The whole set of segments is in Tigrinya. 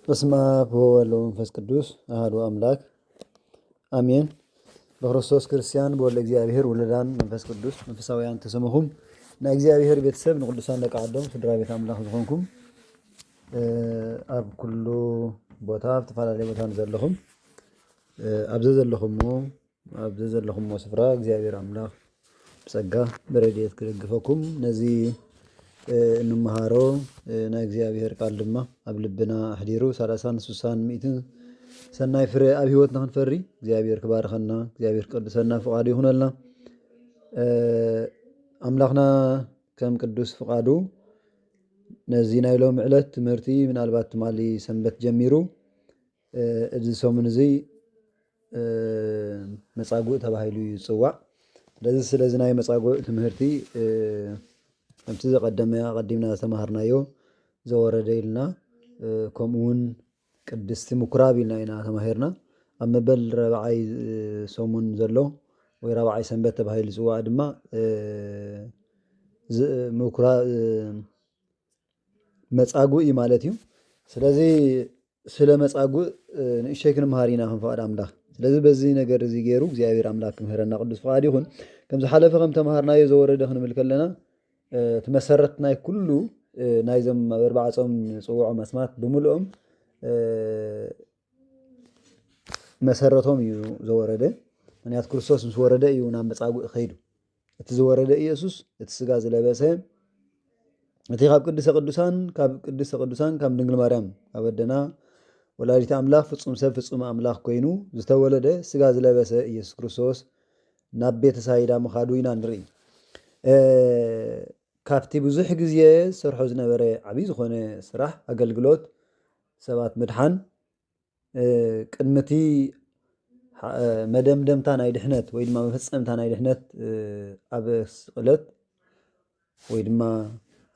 በስመ አብ ወወልድ ወመንፈስ ቅዱስ አሐዱ አምላክ አሜን። በክርስቶስ ክርስቲያን በወልደ እግዚአብሔር ወለዳን መንፈስ ቅዱስ መንፈሳውያን ተሰመኹም ናይ እግዚአብሔር ቤተሰብ ንቅዱሳን ደቂ ዓዶም ስድራ ቤት አምላክ ዝኾንኩም ኣብ ኩሉ ቦታ ዝተፈላለዩ ቦታ ዘለኹም ኣብዚ ዘለኹምዎ ስፍራ እግዚአብሔር አምላክ ብጸጋ በረድኤት ክደግፈኩም ነዚ እንመሃሮ ናይ እግዚአብሔር ቃል ድማ ኣብ ልብና ኣሕዲሩ 30 60 ሚእትን ሰናይ ፍረ ኣብ ሂወትና ክንፈሪ እግዚአብሔር ክባርከና እግዚአብሔር ቅዱሰና ፍቃዱ ይኹነልና። ኣምላኽና ከም ቅዱስ ፍቃዱ ነዚ ናይ ሎሚ ዕለት ትምህርቲ ምናልባት ትማሊ ሰንበት ጀሚሩ እዚ ሰሙን እዚ መጻጉዕ ተባሂሉ ይጽዋዕ። ስለዚ ናይ መጻጉዕ ትምህርቲ ከምቲ ቀዲምና ዝተማሃርናዮ ዘወረደ ኢልና ከምኡውን ቅድስቲ ምኩራብ ኢልና ኢና ተማሂርና። ኣብ መበል ረብዓይ ሰሙን ዘሎ ወይ ረብዓይ ሰንበት ተባሂሉ ዝጽዋዕ ድማ መጻጉዕ እዩ ማለት እዩ። ስለዚ ስለ መጻጉዕ ንእሽተይ ክንመሃር ኢና ክንፈቅድ ኣምላኽ። ስለዚ በዚ ነገር እዚ ገይሩ እግዚአብሔር ኣምላክ ክምህረና ቅዱስ ፍቃዱ ይኹን። ከም ዝሓለፈ ከም ተማሃርናዮ ዘወረደ ክንብል ከለና እቲ መሰረት ናይ ኩሉ ናይዞም ኣብ 4 ጾም ጽውዖም ኣስማት ብምልኦም መሰረቶም እዩ ዘወረደ። ምክንያቱ ክርስቶስ ምስ ወረደ እዩ ናብ መጻጉዕ ኸይዱ። እቲ ዝወረደ ኢየሱስ እቲ ስጋ ዝለበሰ እቲ ካብ ቅድስተ ቅዱሳን ካብ ድንግል ማርያም ካብ ኣደና ወላዲተ ኣምላኽ ፍጹም ሰብ ፍጹም ኣምላኽ ኮይኑ ዝተወለደ ስጋ ዝለበሰ ኢየሱስ ክርስቶስ ናብ ቤተ ሳይዳ ምኻዱ ኢና ንርኢ። ካብቲ ብዙሕ ግዜ ዝሰርሖ ዝነበረ ዓብይ ዝኾነ ስራሕ ኣገልግሎት ሰባት ምድሓን ቅድሚቲ መደምደምታ ናይ ድሕነት ወይ ድማ መፈፀምታ ናይ ድሕነት ኣብ ስቕለት ወይ ድማ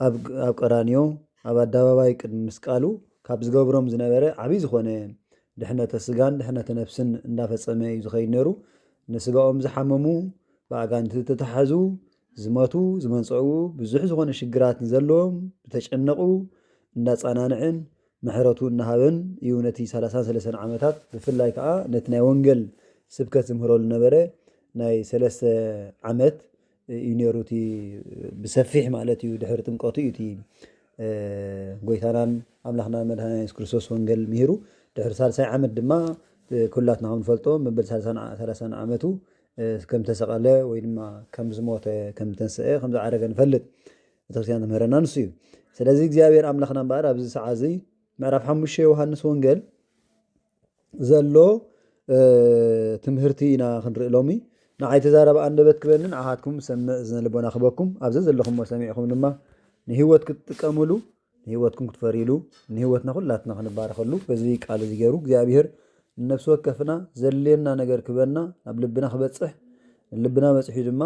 ኣብ ቀራንዮ ኣብ ኣደባባይ ቅድሚ ምስቃሉ ካብ ዝገብሮም ዝነበረ ዓብይ ዝኾነ ድሕነተ ስጋን ድሕነተ ነፍስን እንዳፈፀመ እዩ ዝኸይድ ነይሩ። ንስጋኦም ዝሓመሙ ብኣጋንንቲ ዝተታሓዙ ዝመቱ ዝመንጽዑ ብዙሕ ዝኾነ ሽግራት ዘለዎም ዝተጨነቁ እንዳጻናንዕን ምሕረቱ እናሃበን እዩ ነቲ 33 ዓመታት ብፍላይ ከዓ ነቲ ናይ ወንጌል ስብከት ዝምህረሉ ነበረ ናይ 3 ዓመት እዩ ነይሩ። እቲ ብሰፊሕ ማለት እዩ ድሕሪ ጥምቀቱ እዩ እቲ ጎይታናን ኣምላኽና መድሓኒና ኢየሱስ ክርስቶስ ወንጌል ምሂሩ። ድሕሪ 30 ዓመት ድማ ኩላትና ክንፈልጦ መበል 30 ዓመቱ ከም ተሰቐለ ወይ ድማ ከም ዝሞተ ከም ተንስአ ከም ዝዓረገ ንፈልጥ ቤተክርስቲያን ትምህረና ንሱ እዩ። ስለዚ እግዚአብሔር ኣምላኽና እምበኣር ኣብዚ ሰዓት እዚ ምዕራፍ 5 ዮሃንስ ወንጌል ዘሎ ትምህርቲ ኢና ክንርኢ ሎሚ። ንዓይ ተዛረባ አንደበት ክበኒ ንዓኻትኩም ሰምዕ እዝነ ልቦና ክበኩም ኣብዚ ዘለኹምዎ ሰሚዕኹም ድማ ንህይወት ክትጥቀምሉ ንህይወትኩም ክትፈሪሉ ንህይወትና ኩላትና ክንባረኸሉ በዚ ቃል እዚ ገይሩ እግዚአብሔር ነፍሲ ወከፍና ዘድልየና ነገር ክበና ናብ ልብና ክበፅሕ ልብና በፅሑ ድማ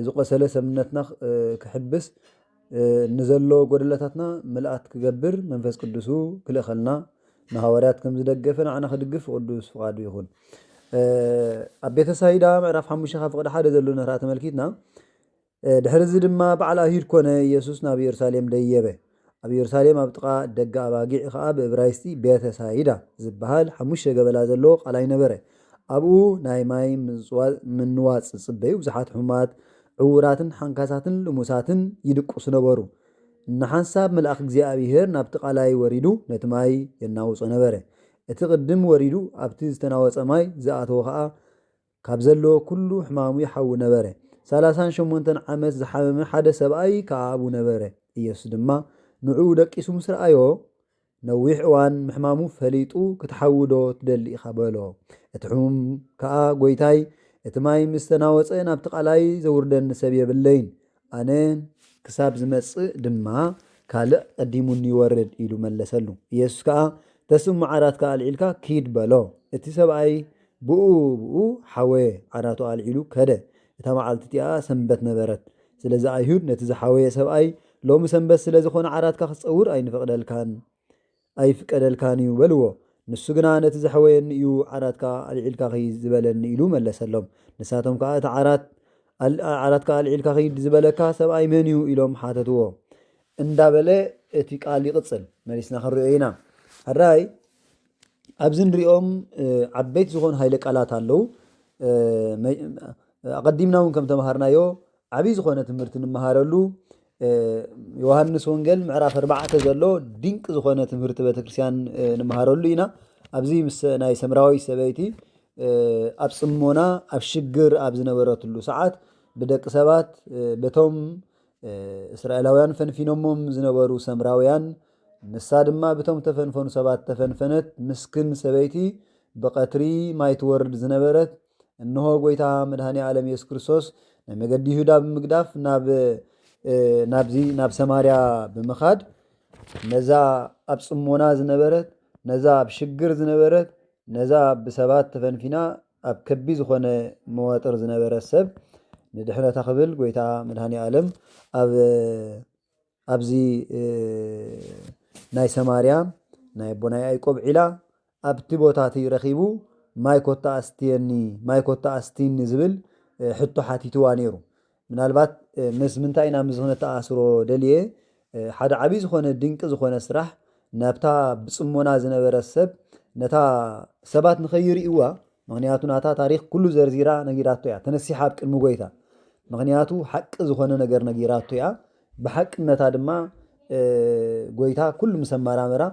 ዝቆሰለ ሰምነትና ክሕብስ ንዘሎ ጎደለታትና ምልኣት ክገብር መንፈስ ቅዱሱ ክልእኸልና ንሃዋርያት ከም ዝደገፈ ንዓና ክድግፍ ቅዱስ ፍቃዱ ይኹን። ኣብ ቤተ ሳይዳ ምዕራፍ 5 ካብ ፍቅዲ 1 ዘሎ ንርአ ተመልኪትና ድሕሪ እዚ ድማ በዓል ኣይሁድ ኮነ ኢየሱስ ናብ ኢየሩሳሌም ደየበ። ኣብ ኢየሩሳሌም ኣብ ጥቓ ደገ ኣባጊዕ ከዓ ብዕብራይስጢ ቤተ ሳይዳ ዝበሃል 5 ገበላ ዘለዎ ቃላይ ነበረ። ኣብኡ ናይ ማይ ምንዋፅ ዝጽበዩ ብዙሓት ሕሙማት ዕውራትን ሓንካሳትን ልሙሳትን ይድቁሱ ነበሩ። ንሓንሳብ መልኣክ እግዚአብሔር ናብቲ ቃላይ ወሪዱ ነቲ ማይ የናውፆ ነበረ። እቲ ቅድም ወሪዱ ኣብቲ ዝተናወፀ ማይ ዝኣተወ ከዓ ካብ ዘለዎ ኩሉ ሕማሙ ይሓዊ ነበረ። 38 ዓመት ዝሓመመ ሓደ ሰብኣይ ከዓ ኣብኡ ነበረ። ኢየሱስ ድማ ንዑ ደቂሱ ምስ ረኣዮ ነዊሕ እዋን ምሕማሙ ፈሊጡ ክትሓውዶ ትደሊ ኢኻ በሎ። እቲ ሕሙም ከዓ ጎይታይ እቲ ማይ ምስ ተናወፀ ናብቲ ቃላይ ዘውርደኒ ሰብ የብለይን፣ ኣነ ክሳብ ዝመጽእ ድማ ካልእ ቀዲሙኒ ይወርድ ኢሉ መለሰሉ። ኢየሱስ ከዓ ተስሙ ዓራትካ ኣልዒልካ ኪድ በሎ። እቲ ሰብኣይ ብኡ ሓወየ ዓራቱ ኣልዒሉ ከደ። እታ መዓልቲ እቲኣ ሰንበት ነበረት። ስለዚ ኣይሁድ ነቲ ዝሓወየ ሰብኣይ ሎሚ ሰንበት ስለ ዝኾነ ዓራትካ ክትፀውር ኣይፍቀደልካን እዩ በልዎ። ንሱ ግና ነቲ ዝሓወየኒ እዩ ዓራትካ ኣልዒልካ ኸይድ ዝበለኒ ኢሉ መለሰሎም። ንሳቶም ከዓ እቲ ዓራትካ ኣልዒልካ ኸይድ ዝበለካ ሰብኣይ መን እዩ ኢሎም ሓተትዎ እንዳበለ እቲ ቃል ይቕፅል መሊስና ክንሪኦ ኢና። حراي أبزن ريوم عبيت زخون هاي لقالات هالو قدمنا كم تمهرنا يو عبي زخونة تمرت نمهارلو يوحنس وانجيل معرف 4 زلو دينك زخونة تمرت بتكريسيان نمهارلو إنا أبزي مس ناي سمراوي سبيتي أبصمونا أبشجر أبزنا وراتلو ساعات بدك سبات بتوم إسرائيلاويان فنفينهم زنورو سمراويان نساد ما بتوم تفنفون سبات تفنفنت مسكن سبيتي بقتري ما يتورد زنبرت إنه قويتا مدهاني عالم يسوع كريستوس نمجد يهودا بمقداف نابزي ناب سماريا بمخاد نزا أبصمونا زنبرت نزا بشجر زنبرت نزا بسبات تفنفينا أب كبي زخونة مواتر زنبرت سب ندحنا تقبل قويتا مدهاني عالم أبزي ناي سماريا ناي بناي أيقوب علا أبتبوتاتي رخيبو ماي كوتا أستيني زبل حطو حاتيتو وانيرو من البات مس منتاينا مزخونة تأسرو دليه حد عبي زخونة دينك زخونة سرح نابتا بصمونا زنبرا السب نتا سبات نخير إيوا مغنياتو ناتا تاريخ كله زرزيرا نجيراتو يا تنسي حابك المقويتا مغنياتو حق زخونة نجر نجيراتو يا بحق نتا دما قويتا كل مسمارا مرا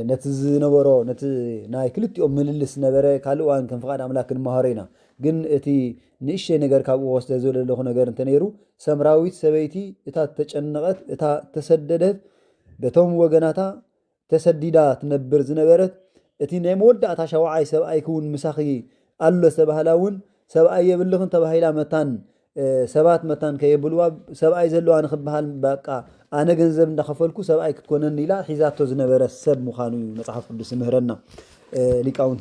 نتزنبرو ناي كلتيوم مللس نبره كالوان كان فقاد أملاك المهارينا جن اتي نيشي نجر كابو وسط زول اللي هو نجر انتنيرو سمراويت سبيتي اتا تجنقت اتا تسددت بتوم وجناتا تسديدات نبر زنبرت اتي نيمود اتا شواعي سبأي كون مساخي الله سبهلاون سبأي يبلغن تبهيلا متان سبات متان كيبلوا سبأي زلوا أنا خبها بقى أنا جنزب ندخفلكوا سبأي كتكونن لا حيزاتو زنبرة السب مخانو مصحف قدس مهرنا ليكاونت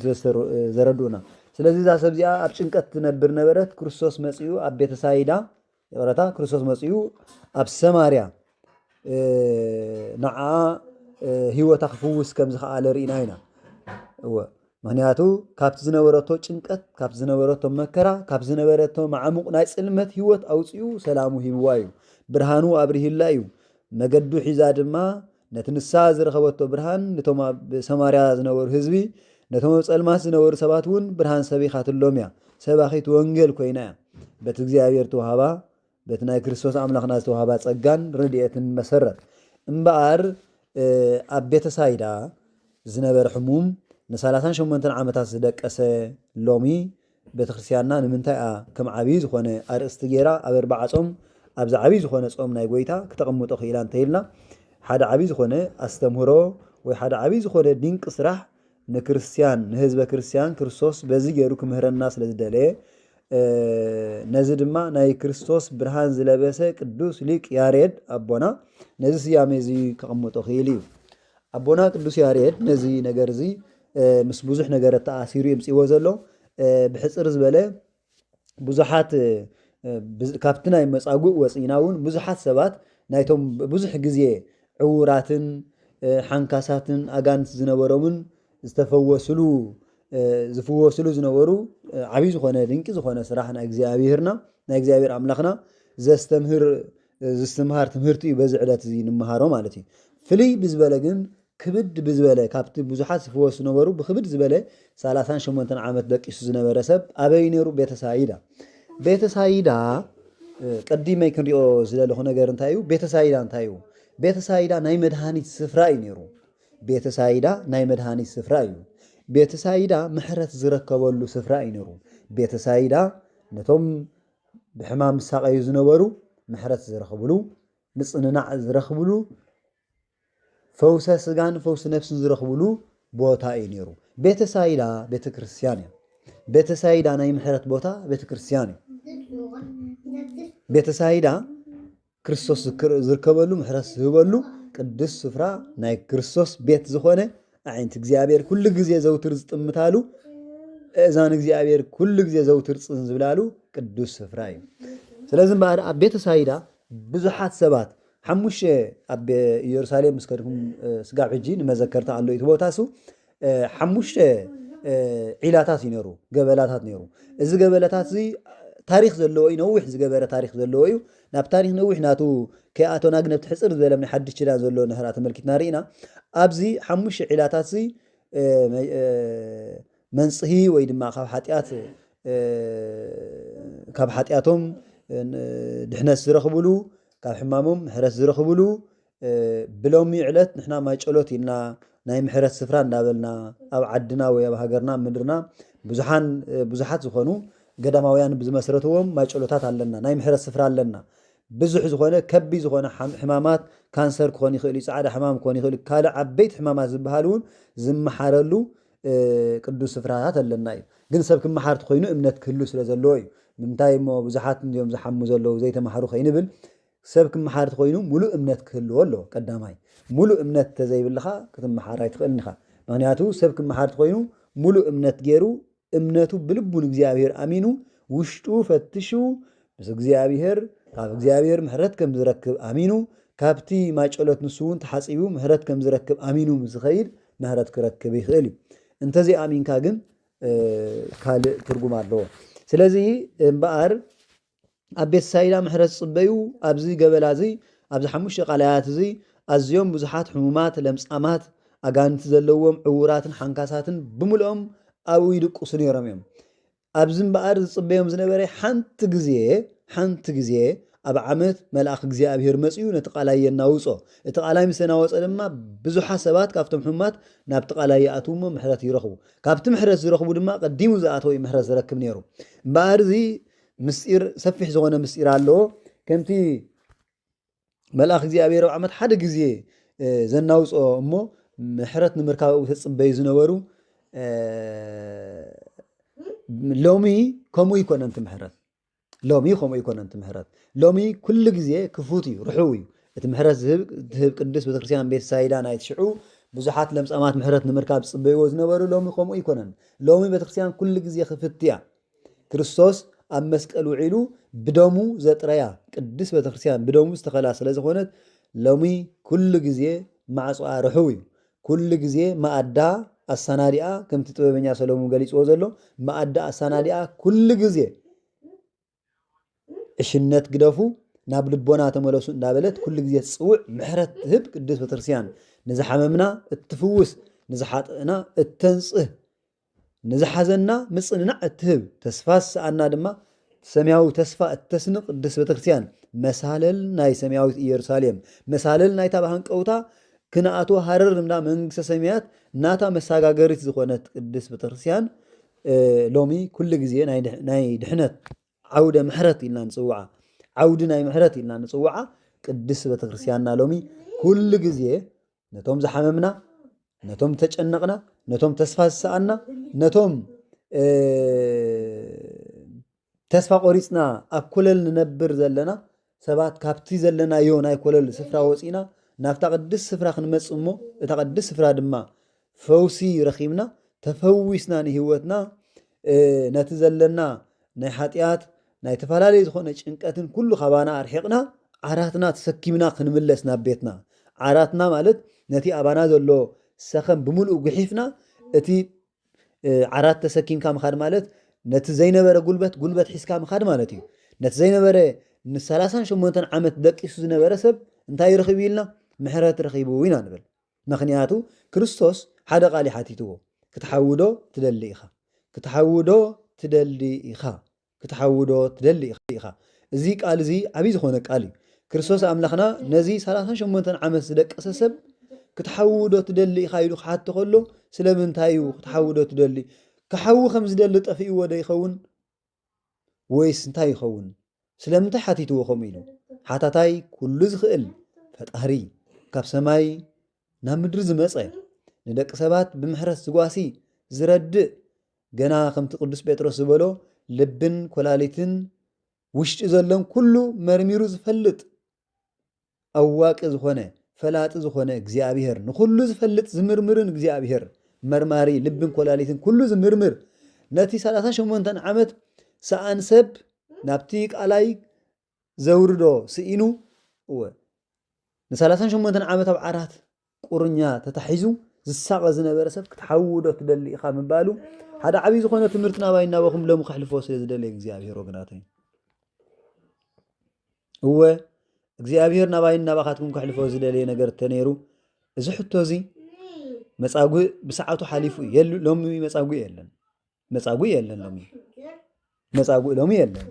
زردونا ስለዚህ ዛ ሰብዚያ ኣብ ጭንቀት ትነብር ነበረት ክርስቶስ መጽኡ ኣብ ቤተ ሳይዳ ወራታ ክርስቶስ መጽኡ ኣብ ሰማርያ ንዓ ህይወታ ክፍውስ ከም ዝኸኣለ ርኢና ኢና ምክንያቱ ካብቲ ዝነበረቶ ጭንቀት ካብቲ ዝነበረቶ መከራ ካብቲ ዝነበረቶ ማዕሙቕ ናይ ጽልመት ህይወት ኣውጽኡ ሰላሙ ሂብዋ እዩ ብርሃኑ ኣብርሂላ እዩ መገዱ ሒዛ ድማ ነቲ ንሳ ዝረኸበቶ ብርሃን ነቶም ኣብ ሰማርያ ዝነበሩ ህዝቢ ነቶም ጸልማት ዝነበሩ ሰባት እውን ብርሃን ሰቢኻትሎም እያ ሰባኺት ወንጌል ኮይና እያ በቲ እግዚኣብሔር ተዋህባ በቲ ናይ ክርስቶስ ኣምላኽና ዝተዋህባ ጸጋን ረድኤትን መሰረት እምበኣር ኣብ ቤተ ሳይዳ ዝነበረ ሕሙም ن38 ዓመታት ዝደቀሰ ሎሚ ቤተክርስቲያንና ንምንታይ ከም ዓብይ ዝኾነ ኣርእስቲ ጌራ ኣብ 4 ጾም ኣብዚ ዓብይ ዝኾነ ጾም ናይ ጎይታ ክተቐምጦ ኺኢላ እንተይልና ሓደ ዓብይ ዝኾነ ኣስተምህሮ ወይ ሓደ ዓብይ ዝኾነ ድንቅ ስራሕ ንክርስቲያን ንህዝበ ክርስቲያን ክርስቶስ በዚ ገይሩ ክምህረና ስለዝደለየ ነዚ ድማ ናይ ክርስቶስ ብርሃን ዝለበሰ ቅዱስ ሊቅ ያሬድ ኣቦና ነዚ ስያሜ እዚ ከቐምጦ ኺኢሉ እዩ ኣቦና ቅዱስ ያሬድ ነዚ ነገር እዚ ምስ ብዙሕ ነገር ተኣሲሩ ይምጽእዎ ዘሎ ብሕጽር ዝበለ ብዙሓት ካብቲ ናይ መጻጉዕ ወፂና እውን ብዙሓት ሰባት ናይቶም ብዙሕ ግዜ ዕውራትን ሓንካሳትን ኣጋንት ዝነበሮምን ዝተፈወስሉ ዝፍወስሉ ዝነበሩ ዓብይ ዝኾነ ድንቂ ዝኾነ ስራሕ ናይ እግዚኣብሔርና ናይ እግዚኣብሔር ኣምላኽና ዘስተምህር ትምህርቲ እዩ በዚ ዕለት እዚ ንምሃሮ ማለት እዩ ፍልይ ብዝበለ ግን ክብድ ብዝበለ ካብቲ ብዙሓት ዝፍወሱ ነበሩ ብክብድ ዝበለ 38 ዓመት ደቂሱ ዝነበረ ሰብ ኣበይ ነይሩ ቤተ ሳይዳ ቀዲመይ ክንሪኦ ዝደለኹ ነገር እንታይ እዩ ቤተ ሳይዳ ናይ መድሃኒት ስፍራ እዩ ነይሩ ቤተ ሳይዳ ናይ መድሃኒት ስፍራ እዩ ቤተ ሳይዳ ምሕረት ዝረከበሉ ስፍራ እዩ ነይሩ ቤተ ሳይዳ ነቶም ብሕማም ሳቀዩ ዝነበሩ ምሕረት ዝረኽብሉ ንጽንናዕ ዝረኽብሉ ፈውሰ ስጋን ፈውሰ ነፍስን ዝረኽብሉ ቦታ እዩ ነይሩ ቤተ ሳይዳ ቤተ ክርስቲያን እዩ ቤተ ሳይዳ ናይ ምሕረት ቦታ ቤተ ክርስቲያን እዩ ቤተ ሳይዳ ክርስቶስ ዝርከበሉ ምሕረት ዝህበሉ ቅዱስ ስፍራ ናይ ክርስቶስ ቤት ዝኾነ ዓይንት እግዚአብሔር ኩሉ ግዜ ዘውትር ዝጥምታሉ እዛን እግዚአብሔር ኩሉ ግዜ ዘውትር ጽን ዝብላሉ ቅዱስ ስፍራ እዩ ስለዚህ ኣብ ቤተ ሳይዳ ብዙሓት ሰባት ሓሙሽተ ኣብ ኢየሩሳሌም ምስከድኩም ስጋብ ሕጂ ንመዘከርታ ኣሎ እቲ ቦታሱ ሓሙሽተ ዒላታት ይነሩ ገበላታት ነይሩ እዚ ገበላታት እዚ ታሪክ ዘለዎ እዩ ነዊሕ ዝገበረ ታሪክ ዘለዎ እዩ ናብ ታሪክ ነዊሕ ናቱ ከኣቶና ግን ኣብቲ ሕፅር ዝበለ ናይ ሓድሽ ኪዳን ዘሎ ነህራ ተመልኪትና ርኢና ኣብዚ 5 ዒላታት እዚ መንጽሂ ወይ ድማ ካብ ሓጢኣቶም ድሕነት ዝረኽብሉ ካብ ሕማሞም ምሕረት ዝረኽብሉ ብሎሚ ዕለት ንሕና ማይ ጨሎት ኢልና ናይ ምሕረት ስፍራ እንዳበልና ኣብ ዓድና ወይ ኣብ ሃገርና ምድርና ብዙሓት ዝኾኑ ገዳማውያን ብዝመሰረትዎም ማይ ጨሎታት ኣለና ናይ ምሕረት ስፍራ ኣለና ብዙሕ ዝኾነ ከቢ ዝኾነ ሕማማት ካንሰር ክኾን ይኽእል ፃዕዳ ሕማም ክኾን ይኽእል ካልእ ዓበይቲ ሕማማት ዝበሃሉ እውን ዝመሓረሉ ቅዱስ ስፍራታት ኣለና እዩ ግን ሰብ ክመሓር ኮይኑ እምነት ክህሉ ስለ ዘለዎ እዩ ምንታይ እሞ ብዙሓት እንዲኦም ዝሓሙ ዘለዉ ዘይተመሃሩ ከይንብል ሰብ ክመሓር ኮይኑ ሙሉእ እምነት ክህልዎ ኣለዎ ቀዳማይ ሙሉእ እምነት ተዘይብልኻ ክትመሓር ኣይትኽእልኒ ኢኻ ምክንያቱ ሰብ ክመሓር ኮይኑ ሙሉእ እምነት ገይሩ እምነቱ ብልቡን እግዚኣብሔር ኣሚኑ ውሽጡ ፈትሹ ምስ እግዚኣብሔር ካብ እግዚኣብሔር ምሕረት ከም ዝረክብ ኣሚኑ ካብቲ ማይ ጨሎት ንሱ እውን ተሓፂቡ ምሕረት ከም ዝረክብ ኣሚኑ ዝኸይድ ምሕረት ክረክብ ይኽእል እዩ እንተዘይ ኣሚንካ ግን ካልእ ትርጉም ኣለዎ ስለዚ እምበኣር ኣብ ቤተ ሳይዳ ምሕረት ዝፅበዩ ኣብዚ ገበላ እዚ ኣብዚ 5 ቃላያት እዚ ኣዝዮም ብዙሓት ሕሙማት ለምፃማት ኣጋንንቲ ዘለዎም ዕውራትን ሓንካሳትን ብምልኦም ኣብኡ ይድቁሱ ነይሮም እዮም ኣብዚ እምበኣር ዝፅበዮም ዝነበረ ሓንቲ ግዜ ኣብ ዓመት መልኣኽ እግዚኣብሔር መፅኡ ነቲ ቃላይ የናውፆ እቲ ቃላይ ምስ ናወፀ ድማ ብዙሓት ሰባት ካብቶም ሕሙማት ናብቲ ቃላይ ይኣትውሞ ምሕረት ይረኽቡ ካብቲ ምሕረት ዝረኽቡ ድማ ቀዲሙ ዝኣተው ምሕረት ዝረክብ ነይሩ እምበኣር እዚ ምስጢር ሰፊሕ ዝኾነ ምስጢር ኣለዎ ከምቲ መልኣኽ እግዚኣብሔር ኣብ ዓመት ሓደ ግዜ ዘናውፆ እሞ ምሕረት ንምርካብ ተፅበዩ ዝነበሩ ሎሚ ከምኡ ይኮነንቲ ምሕረት ሎሚ ኩሉ ግዜ ክፉት እዩ ርሑብ እዩ እቲ ምሕረት ዝህብ ቅዱስ ቤተክርስትያን ቤተ ሳይዳ ናይ ትሽዑ ብዙሓት ለምፃማት ምሕረት ንምርካብ ዝፅበይዎ ዝነበሩ ሎሚ ከምኡ ይኮነን ሎሚ ቤተክርስትያን ኩሉ ግዜ ክፍት እያ ክርስቶስ ኣብ መስቀል ውዒሉ ብደሙ ዘጥረያ ቅዱስ ቤተክርስትያን ብደሙ ዝተኸላ ስለ ዝኾነት ሎሚ ኩሉ ግዜ ማዕፅኣ ርሑብ እዩ ኩሉ ግዜ ማኣዳ ኣሳናዲኣ ከምቲ ጥበበኛ ሰሎሞን ገሊፅዎ ዘሎ ማኣዳ ኣሳናዲኣ ኩሉ ግዜ እሽነት ግደፉ ናብ ልቦና ተመለሱ እንዳበለት ኩሉ ግዜ ፅውዕ ምሕረት ትህብ ቅዱስ ቤተክርስትያን ንዝሓመምና እትፍውስ ንዝሓጥእና እተንፅህ ንዝሓዘና ምፅንናዕ እትህብ ተስፋ ዝሰኣና ድማ ሰማያዊ ተስፋ እተስንቕ ቅዱስ ቤተክርስትያን መሳለል ናይ ሰማያዊት ኢየሩሳሌም መሳለል ናይታ ባሃንቀውታ ክነኣቶ ሃረር እንዳ መንግስተ ሰማያት ናታ መሰጋገሪት ዝኾነት ቅዱስ ቤተክርስትያን ሎሚ ኩሉ ግዜ ናይ ድሕነት ዓውደ ምሕረት ኢልና ንፅውዓ ዓውዲ ናይ ምሕረት ኢልና ንፅውዓ ቅዱስ ቤተክርስትያንና ሎሚ ኩሉ ግዜ ነቶም ዝሓመምና ነቶም ተጨነቕና ነቶም ተስፋ ዝሰኣና ነቶም ተስፋ ቆሪፅና ኣብ ኮለል ንነብር ዘለና ሰባት ካብቲ ዘለናዮ ናይ ኮለል ስፍራ ወፂና ናብታ ቅዱስ ስፍራ ክንመፅእ እሞ እታ ቅዱስ ስፍራ ድማ ፈውሲ ረኺብና ተፈዊስና ንሂወትና ነቲ ዘለና ናይ ሓጢኣት ናይ ተፈላለዩ ዝኾነ ጭንቀትን ኩሉ ካባና ኣርሒቕና ዓራትና ተሰኪምና ክንምለስ ናብ ቤትና ዓራትና ማለት ነቲ ኣባና ዘሎ ሰኸም ብምሉእ ጉሒፍና እቲ ዓራት ተሰኪምካ ምኻድ ማለት ነቲ ዘይነበረ ጉልበት ሒዝካ ምኻድ ማለት እዩ ነቲ ዘይነበረ ን38 ዓመት ደቂሱ ዝነበረ ሰብ እንታይ ረኺቡ ኢልና ምሕረት ረኺቡ ኢና ንብል ምክንያቱ ክርስቶስ ሓደ ቃል ሓቲትዎ ክትሓውዶ ትደሊ ኢኻ እዚ ቃል እዚ ዓብይ ዝኾነ ቃል እዩ ክርስቶስ ኣምላኽና ነዚ 38 ዓመት ዝደቀሰ ሰብ ክትሓውዶ ትደሊ ኢኻ ኢሉ ክሓቶ ከሎ ስለምንታይ እዩ ክትሓውዶ ትደሊ ክሓው ከም ዝደሊ ጠፊእዎ ዶ ይኸውን ወይስ እንታይ ይኸውን ስለምንታይ ሓቲትዎ ከምኡ ኢሉ ሓታታይ ኩሉ ዝኽእል ፈጣሪ ካብ ሰማይ ናብ ምድሪ ዝመፀ ንደቂ ሰባት ብምሕረት ዝጓሲ ዝረድእ ገና ከምቲ ቅዱስ ጴጥሮስ ዝበሎ ልብን ኮላሊትን ውሽጢ ዘሎም ኩሉ መርሚሩ ዝፈልጥ ኣዋቂ ዝኾነ ፈላጢ ዝኾነ እግዚኣብሔር ንኩሉ ዝፈልጥ ዝምርምርን እግዚኣብሔር መርማሪ ልብን ኮላሊትን ኩሉ ዝምርምር ነቲ 38 ዓመት ሰኣን ሰብ ናብቲ ቃላይ ዘውርዶ ስኢኑ ን38 ዓመት ኣብ ዓራት ቁርኛ ተታሒዙ ዝሳቐ ዝነበረ ሰብ ክትሓውዶ ትደሊ ኢኻ ምባሉ ሓደ ዓብይ ዝኾነ ትምህርቲ ናባይ እናበኹም ሎሚ ከሕልፎ ስለ ዝደለ እግዚኣብሔር ወገናተይ هو እግዚአብሔር ናባይን ናባኻትኩም ከሕልፎ ዝደለየ ነገር ተነይሩ እዚ ሕቶ እዚ መጻጉዕ ብሰዓቱ ሓሊፉ የሉ ሎሚ መጻጉዕ የለን ሎሚ መጻጉዕ ሎሚ የለን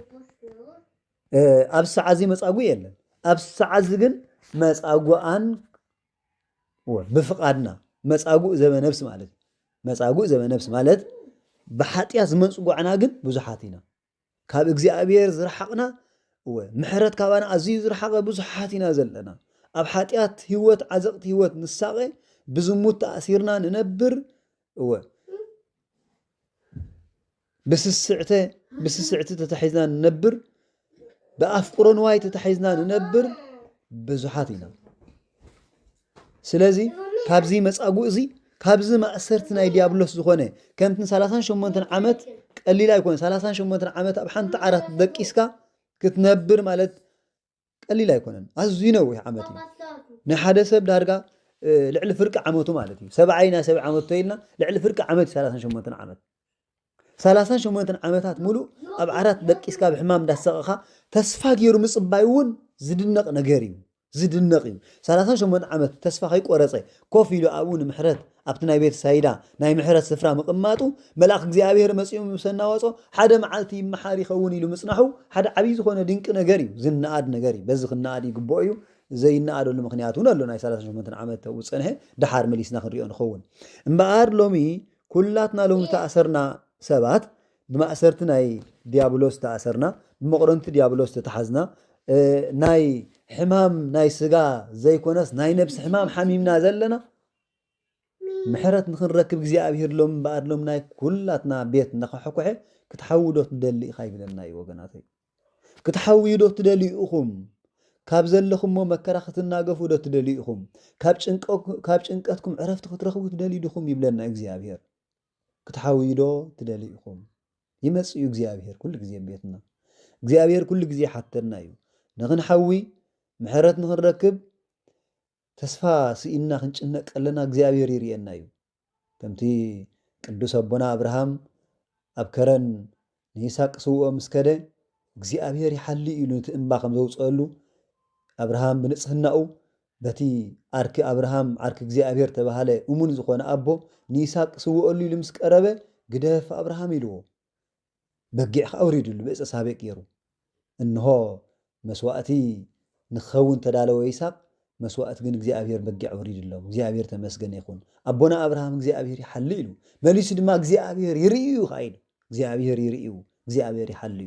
ኣብ ሰዓት እዚ መጻጉዕ የለን ኣብ ሰዓት እዚ ግን መጻጉዓን ብፍቃድና መጻጉዕ ዘበነብስ ማለት መጻጉዕ ዘበነብስ ማለት ብሓጢያት ዝመፁ ጓዕና ግን ብዙሓት ኢና ካብ እግዚአብሔር ዝረሓቕና ምሕረት ካባና ኣዝዩ ዝረሓቐ ብዙሓት ኢና ዘለና ኣብ ሓጢያት ህይወት ዓዘቕቲ ህይወት ንሳቐ ብዝሙት ተኣሲርና ንነብር ብስስዕቲ ተታሒዝና ንነብር ብኣፍቅሮ ንዋይ ተታሒዝና ንነብር ብዙሓት ኢና ስለዚ ካብዚ መጻጉዕ እዚ ካብዚ ማእሰርቲ ናይ ዲያብሎስ ዝኾነ ከምቲ 38 ዓመት ቀሊል ኣይኮነ 38 ዓመት ኣብ ሓንቲ ዓራት ደቂስካ ክትነብር ማለት ቀሊል ኣይኮነን ኣዝዩ ነዊሕ ዓመት እዩ ናይ ሓደ ሰብ ዳርጋ ልዕሊ ፍርቂ ዓመቱ ማለት እዩ 70 ናይ 70 ዓመት ተይልና ልዕሊ ፍርቂ ዓመት 38 ዓመት 38 ዓመታት ሙሉእ ኣብ ዓራት ደቂስካ ብሕማም እንዳሰቐኻ ተስፋ ገይሩ ምጽባይ እውን ዝድነቕ ነገር እዩ ዝድነቕ እዩ 38 ዓመት ተስፋ ከይቆረፀ ኮፍ ኢሉ ኣብኡ ንምሕረት ኣብቲ ናይ ቤተ ሳይዳ ናይ ምሕረት ስፍራ ምቕማጡ መልኣክ እግዚአብሔር መጺኡ ምሰናወጾ ሓደ መዓልቲ ይመሓር ይኸውን ኢሉ ምጽናሑ ሓደ ዓብይ ዝኾነ ድንቂ ነገር እዩ ዝነኣድ ነገር እዩ በዚ ክነኣድ ይግብኦ እዩ ዘይነኣደሉ ምክንያት እውን ኣሎ ናይ 38 ዓመት ውፅንሄ ድሓር መሊስና ክንሪኦ ንኸውን እምበኣር ሎሚ ኩላትና ሎሚ ተኣሰርና ሰባት ብማእሰርቲ ናይ ዲያብሎስ ተኣሰርና ብመቕረንቲ ዲያብሎስ ተተሓዝና ናይ ሕማም ናይ ስጋ ዘይኮነስ ናይ ነብሲ ሕማም ሓሚምና ዘለና ምሕረት ንኽንረክብ እግዚአብሔር ሎም እምበኣር ሎም ናይ ኩላትና ቤት ነኸሕኩሐ ክትሓውዶ ትደሊ ኢኻ ይብለና እዩ ወገናተይ ክትሓውዶ ትደሊ ኢኹም ካብ ዘለኹሞ መከራ ክትናገፉ ዶ ትደሊ ኢኹም ካብ ጭንቀትኩም ዕረፍቲ ክትረኽቡ ትደሊ ዲኹም ይብለና እግዚአብሔር ክትሓውዶ ትደሊ ኢኹም ይመጽ እዩ እግዚአብሔር ኩሉ ግዜ ቤትና እግዚአብሔር ኩሉ ግዜ ሓተና እዩ ንኽንሓዊ ምሕረት ንኽንረክብ ተስፋ ስኢና ክንጭነቅ ከለና እግዚአብሔር ይርየና እዩ ከምቲ ቅዱስ ኣቦና አብርሃም ኣብ ከረን ንይስሐቅ ስውኦ ምስ ከደ እግዚአብሔር ይሓሊ ኢሉ እቲ እምባ ከም ዘውፅአሉ አብርሃም ብንጽህናኡ በቲ ዓርኪ አብርሃም ዓርኪ እግዚአብሔር ተባሃለ እሙን ዝኾነ ኣቦ ንይስሐቅ ስውኦሉ ኢሉ ምስ ቀረበ ግደፍ አብርሃም ኢልዎ በጊዕ ኣውሪድሉ ብዕፀ ሳቤቅ ገይሩ እንሆ መስዋእቲ ንኸውን ተዳለወ ይስሐቅ መስዋእት ግን እግዚአብሔር በጊዕ ኣውሪድሎም እግዚአብሔር ተመስገነ ይኹን ኣቦና አብርሃም እግዚአብሔር ይሓሊ ኢሉ መሊሱ ድማ እግዚአብሔር ይርዩ ኻይል እግዚአብሔር ይርዩ እግዚአብሔር ይሓሊ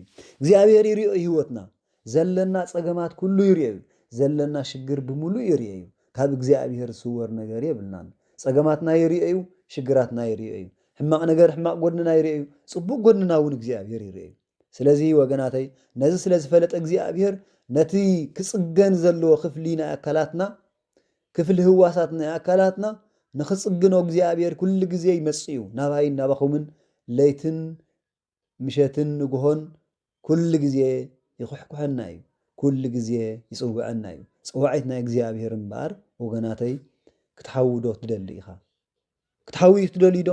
እግዚአብሔር ይርዩ ህይወትና ዘለና ጸገማት ኩሉ ይርዩ ዘለና ሽግር ብሙሉእ ይርዩ ካብ እግዚአብሔር ስወር ነገር የብልናን ጸገማትና ይርዩ ሽግራትና ይርዩ ሕማቅ ነገር ሕማቅ ጎድና ይርዩ ጽቡቅ ጎድና እውን እግዚአብሔር ይርዩ ስለዚ ወገናተይ ነዚ ስለ ዝፈለጠ እግዚአብሔር ነቲ ክጽገን ዘለዎ ክፍሊ ናይ ኣካላትና ክፍሊ ህዋሳትና ናይ ኣካላትና ንኽጽግኖ እግዚአብሔር ኩሉ ግዜ ይመጽዩ ናባይን ናባኹምን ለይትን ምሸትን ንግሆን ኩሉ ግዜ ይኹሕኩሐና እዩ ኩሉ ግዜ ይጽውዐና እዩ ጽዋዒት ናይ እግዚአብሔር እምበኣር ወገናተይ ክትሓውዶ ትደሊ ኢኻ ክትሓዊ ትደሊ ዶ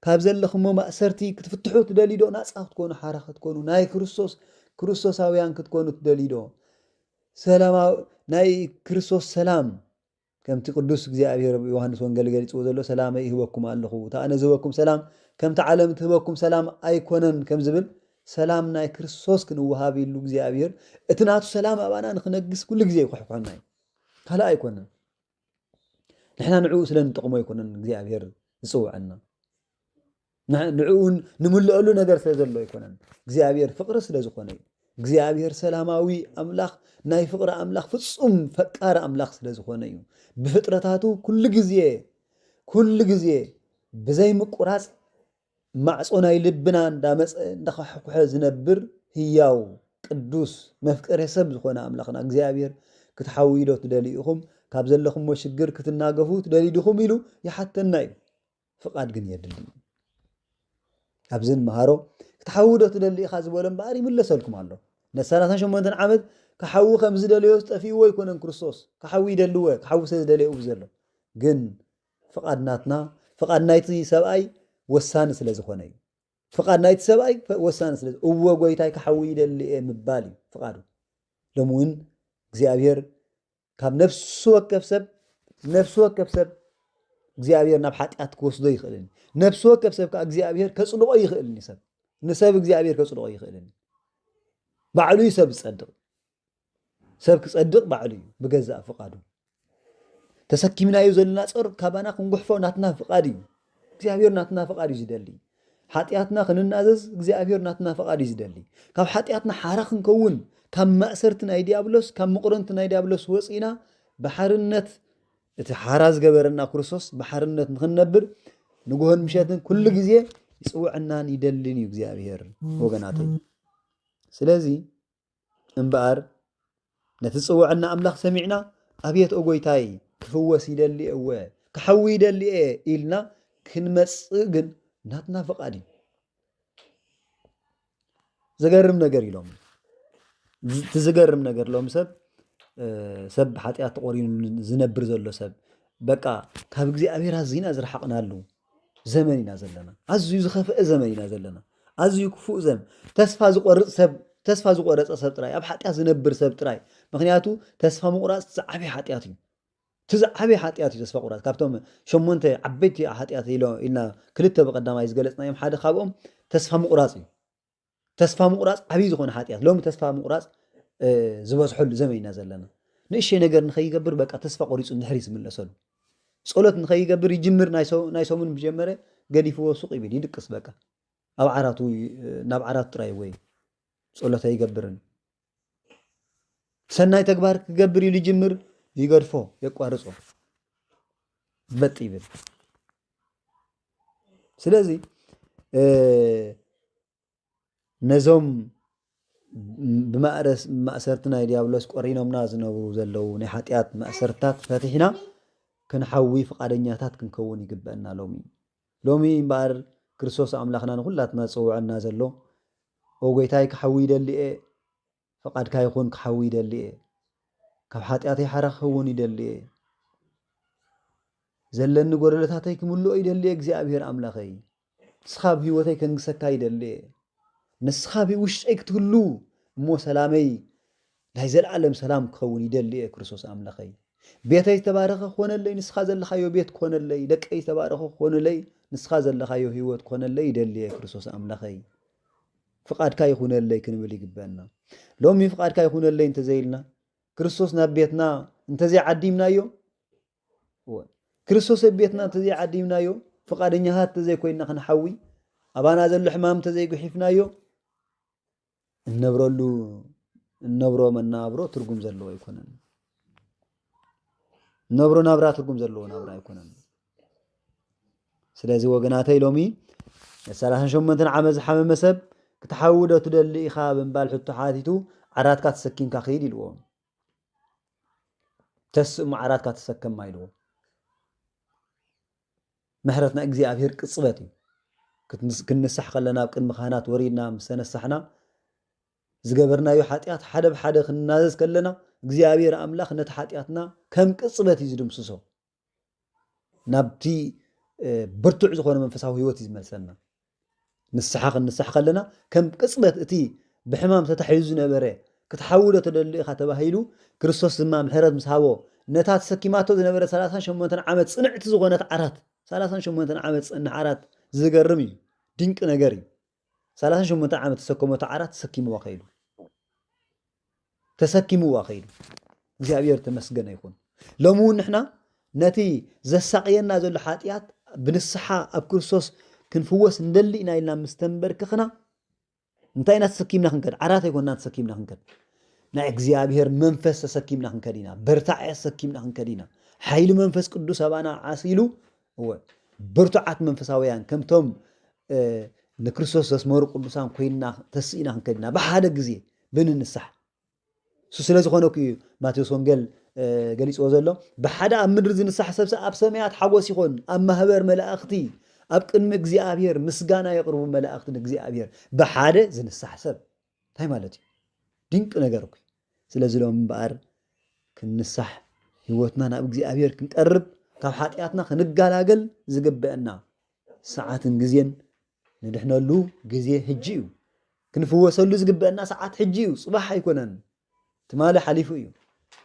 ካብ ዘለኹሞ ማእሰርቲ ክትፍትሑ ትደሊ ዶ ናጻ ክትኮኑ ሓራ ክትኮኑ ናይ ክርስቶሳውያን ክትኮኑ ትደሊ ዶ ሰላማዊ ናይ ክርስቶስ ሰላም ከምቲ ቅዱስ እግዚአብሔር ዮሐንስ ወንጌል ገሊጽዎ ዘሎ ሰላመይ ይህበኩም ኣለኹ ተኣነ ዝህበኩም ሰላም ከምቲ ዓለም ትህበኩም ሰላም ኣይኮነን ከም ዝብል ሰላም ናይ ክርስቶስ ክንወሃብ ኢሉ እግዚአብሔር እቲ ናቱ ሰላም ኣባና ንኽነግስ ኩሉ ግዜ ይኹሕኩሐና እዩ ካልእ ኣይኮነን ንሕና ንዕኡ ስለ ንጥቕሞ ኣይኮነን እግዚአብሔር ዝጽውዐና ንዕኡን ንምልአሉ ነገር ስለ ዘሎ ኣይኮነን እግዚአብሔር ፍቕሪ ስለ ዝኾነ እዩ እግዚአብሔር ሰላማዊ ኣምላኽ ናይ ፍቕሪ ኣምላኽ ፍጹም ፈቃሪ ኣምላኽ ስለ ዝኾነ እዩ ብፍጥረታቱ ኩሉ ግዜ ብዘይ ምቁራጽ ማዕጾ ናይ ልብና እንዳመፀ እንዳኸሕኩሐ ዝነብር ህያው ቅዱስ መፍቀሪ ሰብ ዝኾነ ኣምላኽና እግዚአብሔር ክትሓዊዶ ትደሊ ኢኹም ካብ ዘለኹሞ ሽግር ክትናገፉ ትደሊ ዲኹም ኢሉ ይሓተና እዩ ፍቃድ ግን የድሊ ኣብዚ ንመሃሮ ክትሓውዶ ትደሊ ኢኻ ዝበሎ እምበኣር ይምለሰልኩም ኣሎ ነ38 ዓመት ክሓዊ ከም ዝደለዮ ዝጠፊእዎ ይኮነን ክርስቶስ ክሓዊ ይደልዎ ክሓዊ ስለ ዝደለየ ዘሎ ግን ፍቃድ ናይቲ ሰብኣይ ወሳኒ ስለ ዝኾነ እዩ ፍቃድ ናይቲ ሰብኣይ ወሳኒ ስለ እዎ ጎይታይ ክሓዊ ይደሊ ምባል እዩ ፍቃዱ لمون እግዚአብሔር ካብ ነፍሱ ወከፍ ሰብ እግዚአብሔር ናብ ሓጢአት ክወስዶ ይኽእልኒ ነፍሱ ወከፍ ሰብ ካብ እግዚአብሔር ከጽድቆ ይኽእልኒ ሰብ ንሰብ እግዚአብሔር ከጽድቆ ይኽእልኒ ባዕሉ ሰብ ዝጸድቕ ሰብ ክጸድቕ ባዕሉ እዩ ብገዛእ ፍቃዱ ተሰኪምናዮ ዘለና ጾር ካባና ክንጉሕፎ ናትና ፍቃድ እዩ እግዚአብሔር ናትና ፍቃድ እዩ ዝደሊ ሓጢአትና ክንናዘዝ እግዚአብሔር ናትና ፍቃድ እዩ ዝደሊ ካብ ሓጢአትና ሓራ ክንከውን ካብ ማእሰርቲ ናይ ዲያብሎስ ካብ ምቁርንቲ ናይ ዲያብሎስ ወፂና በሓርነት እቲ ሓራ ዝገበረና ክርስቶስ በሓርነት ንክንነብር ንጉሆን ምሸትን ኩሉ ግዜ ይጽውዕናን ይደልን እዩ እግዚአብሔር ወገናተይ ስለዚ እምበኣር ነቲ ጽውዕና ኣምላኽ ሰሚዕና ኣብየት ኦጎይታይ ክፍወስ ይደሊ እወ ክሐዊ ይደሊ ኢልና ክንመጽእ ግን ናትና ፍቃድ እዩ ዘገርም ነገር ኢሎም ትዝገርም ነገር ሎም ሰብ ሓጢአት ተቆሪኑ ዝነብር ዘሎ ሰብ በቃ ካብ እግዚአብሔር አዝይና ዝረሓቅናሉ ዘመን ኢና ዘለና ኣዝዩ ዝኸፍአ ዘመን ኢና ዘለና ኣዝዩ ክፉእ ዘመን ተስፋ ዝቆረፀ ሰብ ጥራይ ኣብ ሓጢአት ዝነብር ሰብ ጥራይ ምክንያቱ ተስፋ ምቁራፅ ዝዓበየ ሓጢአት እዩ ትዝዓበየ ሓጢአት እዩ ተስፋ ቁራፅ ካብቶም 8 ዓበይቲ ሓጢአት ኢልና ክልተ በቀዳማይ ዝገለጽናዮም ሓደ ካብኦም ተስፋ ምቁራፅ እዩ ተስፋ ምቁራፅ ዓብይ ዝኾነ ሓጢአት ሎሚ ተስፋ ምቁራፅ ዝበዝሐሉ ዘመን ኢና ዘለና ንእሽተይ ነገር ንኸይገብር በቃ ተስፋ ቆሪፁ ንድሕሪ ዝምለሰሉ ጸሎት ንኸይገብር ይጅምር ናይ ሰሙን ብጀመረ ገዲፍዎ ሱቕ ይብል ይድቅስ በቃ ኣብ ዓራቱ ናብ ዓራቱ ጥራይ ወይ ጸሎት አይገብርን ሰናይ ተግባር ክገብር ኢሉ ይጅምር ይገድፎ የቋርጾ በጥ ይብል ስለዚ ነዞም ብማእሰርቲ ናይ ዲያብሎስ ቆሪኖምና ዝነብሩ ዘለው ናይ ሓጢአት ማእሰርታት ፈቲሕና ክንሓዊ ፍቃደኛታት ክንከውን ይግበአና ሎሚ እምበኣር ክርስቶስ ኣምላኽና ንኩላትና ዝፅውዐና ዘሎ ኦጎይታይ ክሓዊ ይደሊየ ፍቃድካ ይኹን ክሓዊ ይደሊየ ካብ ሓጢአተይ ሓራ ክኸውን ይደሊየ ዘለኒ ጎደለታተይ ክምልኦ ይደሊየ እግዚአብሔር ኣምላኸይ ንስኻ ብሂወተይ ከንግሰካ ይደሊየ ንስኻ ብውሽጠይ ክትህሉ እሞ ሰላመይ ናይ ዘለዓለም ሰላም ክኸውን ይደሊየ ክርስቶስ ኣምላኸይ ቤተይ ዝተባረኸ ክኾነለይ ንስኻ ዘለኻዮ ቤት ክኾነለይ ደቀይ ዝተባረኸ ክኾነለይ ንስኻ ዘለኻዮ ህይወት ክኾነለይ ይደሊየ ክርስቶስ ኣምላኸይ ፍቃድካ ይኹነለይ ክንብል ይግበአና ሎሚ ፍቃድካ ይኹነለይ እንተዘይልና ክርስቶስ ናብ ቤትና እንተዘይዓዲምናዮ ክርስቶስ ኣብ ቤትና እንተዘይዓዲምናዮ ፍቃደኛታት እንተዘይኮይንና ክንሓዊ ኣባና ዘሎ ሕማም እንተዘይጉሒፍናዮ እነብሮ መናብሮ ትርጉም ዘለዎ ኣይኮነን ነብሮ ናብራ ትርጉም ዘለዎ ናብራ ኣይኮነን ስለዚ ወገናተይ ሎሚ 38 ዓመት ዝሓመመ ሰብ ክትሓውዶ ትደሊ ኢኻ ብምባል ሕቶ ሓቲቱ ዓራትካ ተሰኪምካ ኸይድ ኢልዎ ተስእሙ ዓራትካ ተሰከማ ኢልዎ ምሕረትና እግዚአብሔር ቅጽበት እዩ ክንንሳሕ ከለና ኣብ ቅድሚ ካህናት ወሪድና ምስ ተነሳሕና ዝገበርናዮ ሓጢአት ሓደ ብሓደ ክንናዘዝ ከለና እግዚአብሔር ኣምላኽ ነቲ ሓጢአትና ከም ቅጽበት እዩ ዝድምስሶ ናብቲ ብርቱዕ ዝኾነ መንፈሳዊ ህይወት እዩ ዝመልሰና ንስሓ ክንንሳሕ ከለና ከም ቅጽበት እቲ ብሕማም ተታሒዙ ዝነበረ ክትሓውዶ ተደሊ ኢኻ ተባሂሉ ክርስቶስ ድማ ምሕረት ምስ ሃቦ ነታ ተሰኪማቶ ዝነበረ 38 ዓመት ጽንዕቲ ዝኾነት ዓራት 38 ዓመት ጽንሕ ዓራት ዝገርም እዩ ድንቂ ነገር እዩ 38 ዓመት ተሰከመቶ ዓራት ተሰኪምዋ ኸይዱ እግዚአብሔር ተመስገነ ይኹን ሎሚ እውን ንሕና ነቲ ዘሳቅየና ዘሎ ሓጢአት ብንስሓ ኣብ ክርስቶስ ክንፍወስ እንደሊ ኢና ኢልና ምስ ተንበርክኽና እንታይ ኢና ተሰኪምና ክንከድ ዓራት ኣይኮንና ተሰኪምና ክንከድ ናይ እግዚአብሔር መንፈስ ተሰኪምና ክንከድ ኢና በርታዕ ተሰኪምና ክንከድ ኢና ሓይሊ መንፈስ ቅዱስ ኣባና ዓሲሉ ብርቱዓት መንፈሳውያን ከምቶም ንክርስቶስ ዘስመሩ ቅዱሳን ኮይና ተስኢና ክንከድ ኢና ብሓደ ግዜ ብንንሳሕ ስለ ዝኾነ እዩ ማቴዎስ ወንጌል ገሊፅዎ ዘሎ ብሓደ ኣብ ምድሪ ዝንሳሕ ሰብ ኣብ ሰማያት ሓጎስ ይኾን ኣብ ማህበር መላእኽቲ ኣብ ቅድሚ እግዚአብሔር ምስጋና የቅርቡ መላእኽቲ ንእግዚአብሔር ብሓደ ዝንሳሕ ሰብ እንታይ ማለት እዩ ድንቂ ነገር እኮ ስለዚ ሎም እምበኣር ክንንሳሕ ህይወትና ናብ እግዚአብሔር ክንቀርብ ካብ ሓጢአትና ክንጋላገል ዝግበአና ሰዓትን ግዜን ንድሕነሉ ግዜ ሕጂ እዩ ክንፍወሰሉ ዝግበአና ሰዓት ሕጂ እዩ ጽባሕ ኣይኮነን تمالي حليفو إيو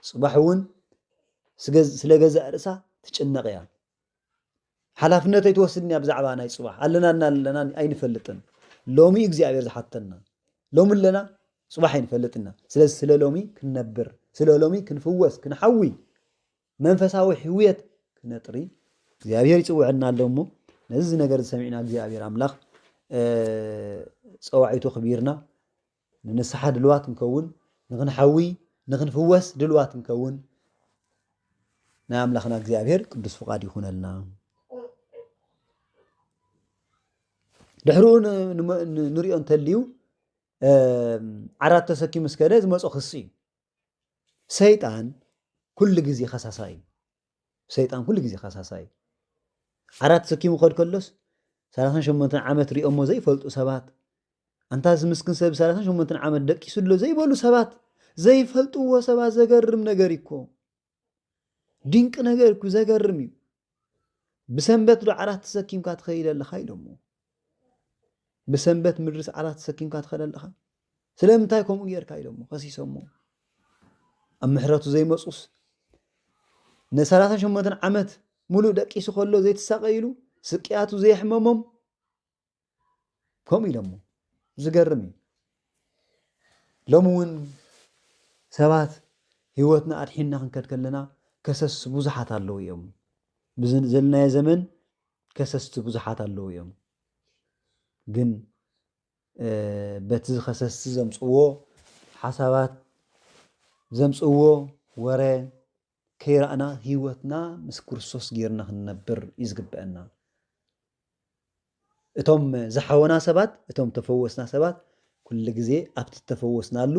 صباحون سلجز أرسا تجنق يا حلفنا تيتوسدني أبزع بانا صباح لنا أين فلتن لومي إجزاء حتنا لوم لنا صباحين فلتنا سلا لومي كنبر سلا لومي كنفوس كنحوي منفساوي حويت كنطري እግዚአብሔር ይጽውዕና ደሞ ነዚ ነገር ሰሚዕና እግዚአብሔር አምላኽ ጸዋዒቱ ኽቢርና ንንስሓ ድልዋት ንከውን ንኽንሐዊ ንኽንፍወስ ድልዋት ንከውን ናይ አምላኽና እግዚአብሔር ቅዱስ ፍቃድ ይኹነልና ድሕሩ ንሪኦ እንተልዩ ዓራት ተሰኪሙ ስከደ ዝመጾ ክሲ ሰይጣን ኩሉ ግዜ ኸሳሳይ ሰይጣን ኩሉ ግዜ ኸሳሳይ ዓራት ተሰኪሙ ኸድ ከሎስ 38 ዓመት ሪኦሞ ዘይፈልጡ ሰባት አንታ ዝምስክን ሰብ 38 ዓመት ደቂሱሎ ዘይበሉ ሰባት ዘይፈልጥዎ ሰባት ዘገርም ነገር ይኮ ድንቅ ነገር ይኮ ዘገርም እዩ ብሰንበት ዶ ዓራት ተሰኪምካ ትኸይድ ኣለኻ ኢሎሞ بسنبت مدرس على تسكين كات خلال لها سلام تايكم وير كايلهم خسي سمو أم محرته زي مصوص نسالاتن شمتن عمت مولو دقيسو خلو زي تساقيلو سقياتو زي حممم كم يلمو زقرمي لمون سبات هيوتنا أرحينا خنكتكلنا كسس بوزحات اللو يوم بزلنا يا زمن كسس بوزحات اللو يوم ግን በቲ ኸሰስ ዘምጽዎ ሓሳባት ዘምጽዎ ወረ ከይራእና ህይወትና ምስ ክርስቶስ ጌርና ክንነብር ይዝግበአና እቶም ዝሓወና ሰባት እቶም ተፈወስና ሰባት ኩሉ ግዜ ኣብቲ ተፈወስናሉ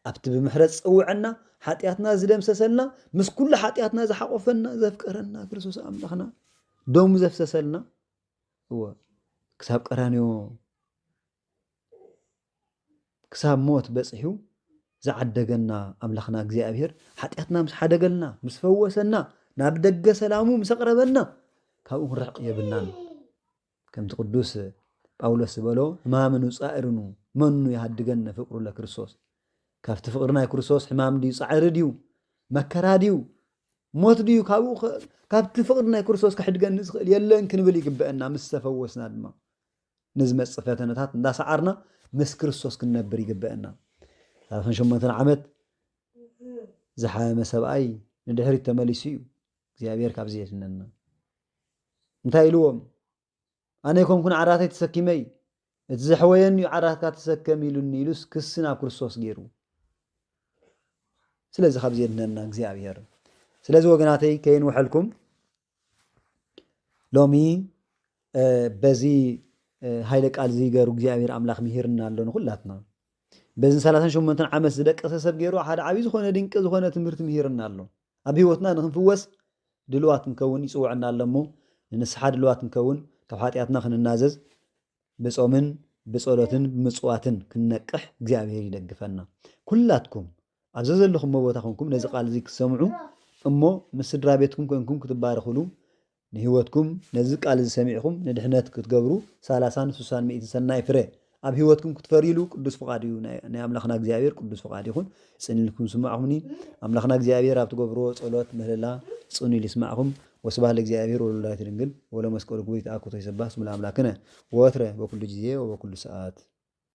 ኣብቲ ብምሕረት ጽውዕና ኃጢአትና ዝደምሰሰልና ምስ ኩሉ ኃጢአትና ዝሓቆፈና ዘፍቀረና ክርስቶስ አምላኽና ደሙ ዘፍሰሰልና هو كساب قرانيو كساب موت بصحيو زعدغنا املاخنا እግዚአብሔር ኃጢአትና ምስ ሓደገልና ምስ ፈወሰና ናብ ደገ ሰላሙ ምስ ቀረበና ካብኡ ርሕቅ የብልናን ከምቲ ቅዱስ ጳውሎስ በሎ ሕማምን ጻዕርኑ መኑ ይሃድገን ፍቅሩ ለክርስቶስ ካብቲ ፍቅርና ክርስቶስ ሕማም ዲ ጻዕር ዲዩ መከራ ዲዩ ሞት ዲዩ ካብቲ ፍቅርና ክርስቶስ ከሕድገን ዝኽእል የለን ክንብል ይግበአና ምስ ተፈወስና ድማ نزمت صفاتنات ندا سعرنا مس كريستوس كنبر يقبأنا عارفين شو مثلا عمد زحام سبعي ندهر التماليسيو زي أبير كابزية لنا انتهي لهم أنا يكون كن عراتي تسكمي تزحوين عراتك تسكمي للنيلوس كسنا كريستوس غيرو سلازي خابزية لنا زي أبير سلازي وقناتي كاين وحلكم لومي بزي هايلك ألزي جارو جابير أملاخ مهيرنا لون خلاتنا بزن سلاسن شو متن عمس دك أساس بجارو حد عبيز خونه دينك خونه تمرت مهيرنا لون أبي وطنا نخنفوس دلوقت مكون يسوع عنا لمو نسحاد دلوقت مكون كحاتياتنا خن النازز بس أمن بس أولتن بمسواتن كنكح جابير يدقفنا كلاتكم عزز لكم موتاخونكم نزق ألزيك سمعوا أمو مسد رابطكم كونكم كتبارخلو نهوتكم نزق على سميعكم ندحنات كتقبروا سالسان سوسان مئة سنة فري أب هوتكم كتفريلو قدس فقاديو نا أملاخنا እግዚአብሔር قدس فقاديكم سنلكم سمعهمني أملاخنا እግዚአብሔር أب تقبروا صلوات مهللا صوني لسمعكم وسبح لእግዚአብሔር ወለላይት ድንግል ወለመስቀሉ ጉይት አኩቶ ይሰባህ ስሙ ለአምላክነ ወትረ በኩሉ ጊዜ ወበኩሉ ሰዓት